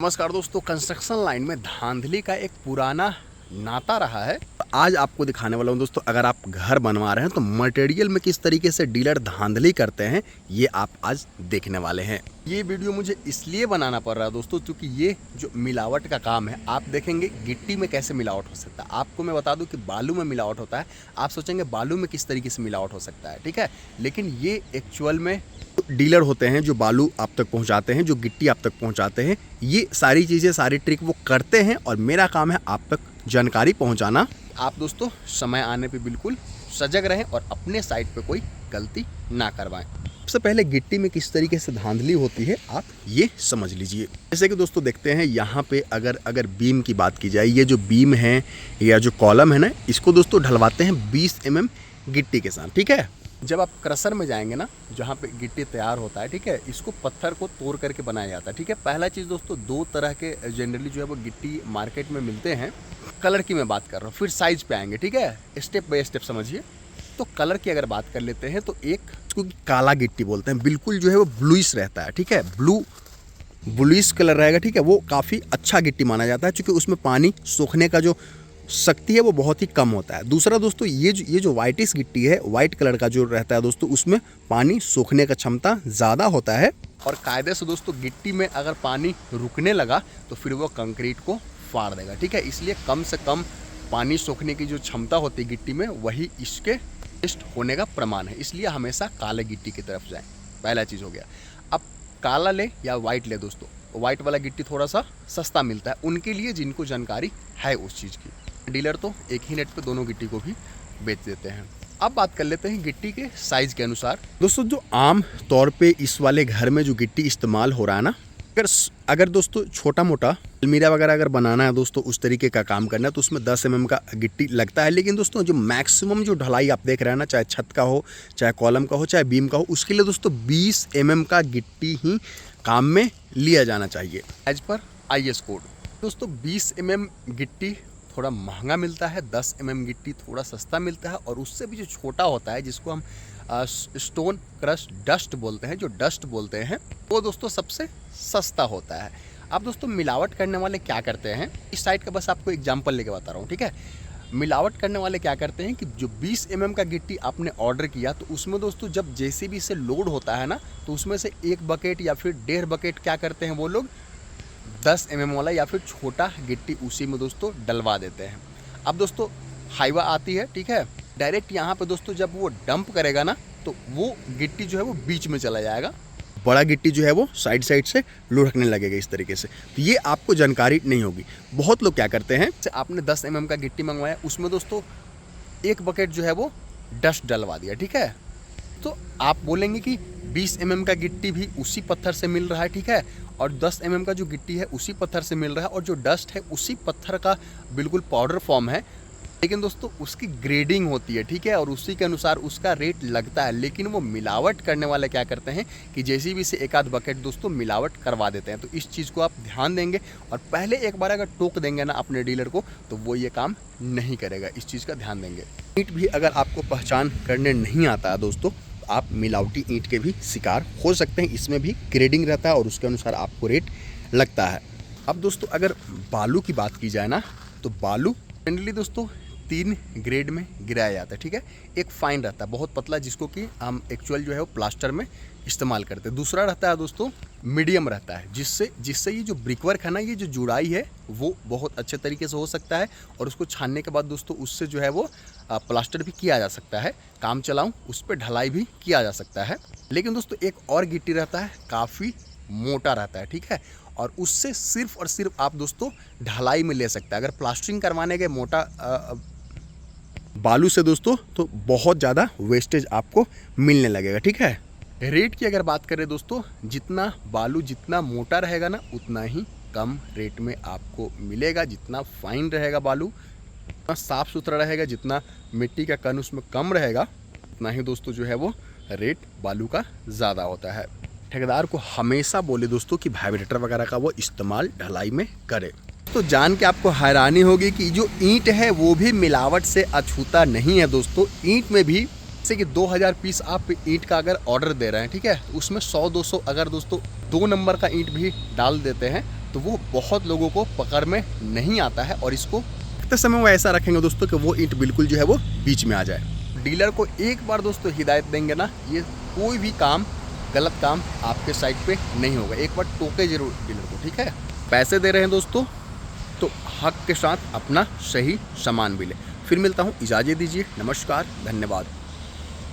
नमस्कार दोस्तों, construction line में धांधली का एक पुराना नाता रहा है। आज आपको दिखाने वाला हूं दोस्तों, अगर आप घर बनवा रहे हैं तो मटेरियल में किस तरीके से डीलर धांधली करते हैं ये आप आज देखने वाले हैं। ये वीडियो मुझे इसलिए बनाना पड़ रहा है दोस्तों क्योंकि ये जो मिलावट का काम है, आप देखेंगे गिट्टी में कैसे मिलावट हो सकता है। आपको मैं बता दूं कि बालू में मिलावट होता है। आप सोचेंगे बालू में किस तरीके से मिलावट हो सकता है, ठीक है, लेकिन ये एक्चुअल में डीलर होते हैं जो बालू आप तक पहुंचाते हैं, जो गिट्टी आप तक पहुंचाते हैं। ये सारी चीज़ें, सारी ट्रिक वो करते हैं और मेरा काम है आप तक जानकारी पहुंचाना। आप दोस्तों समय आने पे बिल्कुल सजग रहें और अपने साइड पे कोई गलती ना करवाएं। सबसे पहले गिट्टी में किस तरीके से धांधली होती है आप ये समझ लीजिए। जैसे कि दोस्तों देखते हैं यहाँ पे अगर बीम की बात की जाए, ये जो बीम है या जो कॉलम है ना, इसको दोस्तों ढलवाते हैं 20 mm गिट्टी के साथ, ठीक है। जब आप क्रशर में जाएंगे ना, जहाँ पे गिट्टी तैयार होता है, ठीक है, इसको पत्थर को तोड़ करके बनाया जाता है, ठीक है। पहला चीज़ दोस्तों, दो तरह के जनरली जो है वो गिट्टी मार्केट में मिलते हैं। कलर की मैं बात कर रहा हूँ, फिर साइज पे आएंगे, ठीक है, स्टेप बाय स्टेप समझिए। तो कलर की अगर बात कर लेते हैं तो एक इसको काला गिट्टी बोलते हैं, बिल्कुल जो है वो ब्लूइश रहता है, ठीक है, ब्लूइश कलर रहेगा, ठीक है। वो काफ़ी अच्छा गिट्टी माना जाता है क्योंकि उसमें पानी सोखने का जो शक्ति है वो बहुत ही कम होता है। दूसरा दोस्तों, ये जो वाइटिश गिट्टी है, वाइट कलर का जो रहता है दोस्तों, उसमें पानी सोखने का क्षमता ज़्यादा होता है। और कायदे से दोस्तों गिट्टी में अगर पानी रुकने लगा तो फिर वो कंक्रीट को फाड़ देगा, ठीक है। इसलिए कम से कम पानी सोखने की जो क्षमता होती है गिट्टी में, वही इसके बेस्ट होने का प्रमाण है। इसलिए हमेशा काले गिट्टी की तरफ जाएं, पहला चीज़ हो गया। अब काला ले या वाइट ले दोस्तों, वाइट वाला गिट्टी थोड़ा सा सस्ता मिलता है उनके लिए जिनको जानकारी है उस चीज़ की। डीलर तो एक ही रेट पे दोनों गिट्टी को भी बेच देते हैं। अब बात कर लेते हैं गिट्टी के साइज के अनुसार। दोस्तों जो आम तौर पे इस वाले घर में जो गिट्टी इस्तेमाल हो रहा है ना, अगर दोस्तों छोटा मोटा अलमीरा वगैरह अगर बनाना है दोस्तों, उस तरीके का काम करना है तो उसमें 10 mm का गिट्टी लगता है। लेकिन दोस्तों जो मैक्सिमम जो ढलाई आप देख रहे हैं ना, चाहे छत का हो, चाहे कॉलम का हो, चाहे बीम का हो, उसके लिए दोस्तों 20 mm का गिट्टी ही काम में लिया जाना चाहिए एज पर IS कोड। दोस्तों 20 mm गिट्टी थोड़ा महंगा मिलता है, 10 mm गिट्टी थोड़ा सस्ता मिलता है, और उससे भी जो छोटा होता है जिसको हम स्टोन क्रश डस्ट बोलते हैं, जो डस्ट बोलते हैं, वो दोस्तों सबसे सस्ता होता है। अब दोस्तों मिलावट करने वाले क्या करते हैं, इस साइड का बस आपको एग्जांपल लेके बता रहा हूँ, ठीक है। मिलावट करने वाले क्या करते हैं कि जो 20 mm का गिट्टी आपने ऑर्डर किया, तो उसमें दोस्तों जब JCB से लोड होता है ना, तो उसमें से 1 बकेट या फिर 1.5 बकेट क्या करते हैं वो लोग, 10 mm वाला या फिर छोटा गिट्टी उसी में दोस्तों डलवा देते हैं। अब दोस्तों हाईवा आती है, ठीक है, डायरेक्ट यहाँ पे दोस्तों जब वो डंप करेगा ना, तो वो गिट्टी जो है वो बीच में चला जाएगा, बड़ा गिट्टी जो है वो साइड से लुढ़कने लगेगा इस तरीके से। तो ये आपको जानकारी नहीं होगी। बहुत लोग क्या करते हैं, आपने 10 mm का गिट्टी मंगवाया, उसमें दोस्तों 1 बकेट जो है वो डस्ट डलवा दिया, ठीक है। तो आप बोलेंगे कि 20 mm का गिट्टी भी उसी पत्थर से मिल रहा है, ठीक है, और 10 mm का जो गिट्टी है उसी पत्थर से मिल रहा है, और जो डस्ट है उसी पत्थर का बिल्कुल पाउडर फॉर्म है। लेकिन दोस्तों उसकी ग्रेडिंग होती है, ठीक है, और उसी के अनुसार उसका रेट लगता है। लेकिन वो मिलावट करने वाले क्या करते हैं कि JCB से 1 आध बकेट दोस्तों मिलावट करवा देते हैं। तो इस चीज़ को आप ध्यान देंगे, और पहले एक बार अगर टोक देंगे ना अपने डीलर को, तो वो ये काम नहीं करेगा। इस चीज़ का ध्यान देंगे। ईंट भी अगर आपको पहचान करने नहीं आता है दोस्तों, आप मिलावटी ईंट के भी शिकार हो सकते हैं। इसमें भी ग्रेडिंग रहता है और उसके अनुसार आपको रेट लगता है। अब दोस्तों अगर बालू की बात की जाए ना, तो बालू जनरली दोस्तों 3 ग्रेड में गिराया जाता है, ठीक है। एक फाइन रहता है, बहुत पतला, जिसको कि हम एक्चुअल जो है वो प्लास्टर में इस्तेमाल करते हैं। दूसरा रहता है दोस्तों मीडियम रहता है, जिससे ये जो ब्रिकवर्क है ना, ये जो जुड़ाई है वो बहुत अच्छे तरीके से हो सकता है, और उसको छानने के बाद दोस्तों उससे जो है वो प्लास्टर भी किया जा सकता है, काम चलाऊं उस पर ढलाई भी किया जा सकता है। लेकिन दोस्तों एक और गिट्टी रहता है, काफ़ी मोटा रहता है, ठीक है, और उससे सिर्फ और सिर्फ आप दोस्तों ढलाई में ले सकते हैं। अगर प्लास्टरिंग करवाने के मोटा बालू से दोस्तों, तो बहुत ज़्यादा वेस्टेज आपको मिलने लगेगा, ठीक है। रेट की अगर बात करें दोस्तों, जितना बालू जितना मोटा रहेगा ना, उतना ही कम रेट में आपको मिलेगा। जितना फाइन रहेगा बालू, जितना साफ़ सुथरा रहेगा, जितना मिट्टी का कण उसमें कम रहेगा, उतना ही दोस्तों जो है वो रेट बालू का ज़्यादा होता है। ठेकेदार को हमेशा बोले दोस्तों कि वाइब्रेटर वगैरह का वो इस्तेमाल ढलाई में करे। तो जान के आपको हैरानी होगी कि जो ईंट है वो भी मिलावट से अछूता नहीं है दोस्तों। ईंट में भी जैसे कि 2000 पीस आप ईंट का अगर ऑर्डर दे रहे हैं, ठीक है, तो उसमें 100-200 अगर दोस्तों 2 नंबर का ईंट भी डाल देते हैं तो तो वो बहुत लोगों को पकड़ में नहीं आता है और इसको रखते समय वो ऐसा रखेंगे दोस्तों कि वो ईंट बिल्कुल जो है वो बीच में आ जाए। डीलर को एक बार दोस्तों हिदायत देंगे ना, ये कोई भी काम गलत काम आपके साइड पे नहीं होगा। एक बार टोके जरूर डीलर को, ठीक है। पैसे दे रहे हैं दोस्तों तो हक के साथ अपना सही सामान भी ले। फिर मिलता हूँ, इजाज़त दीजिए, नमस्कार, धन्यवाद।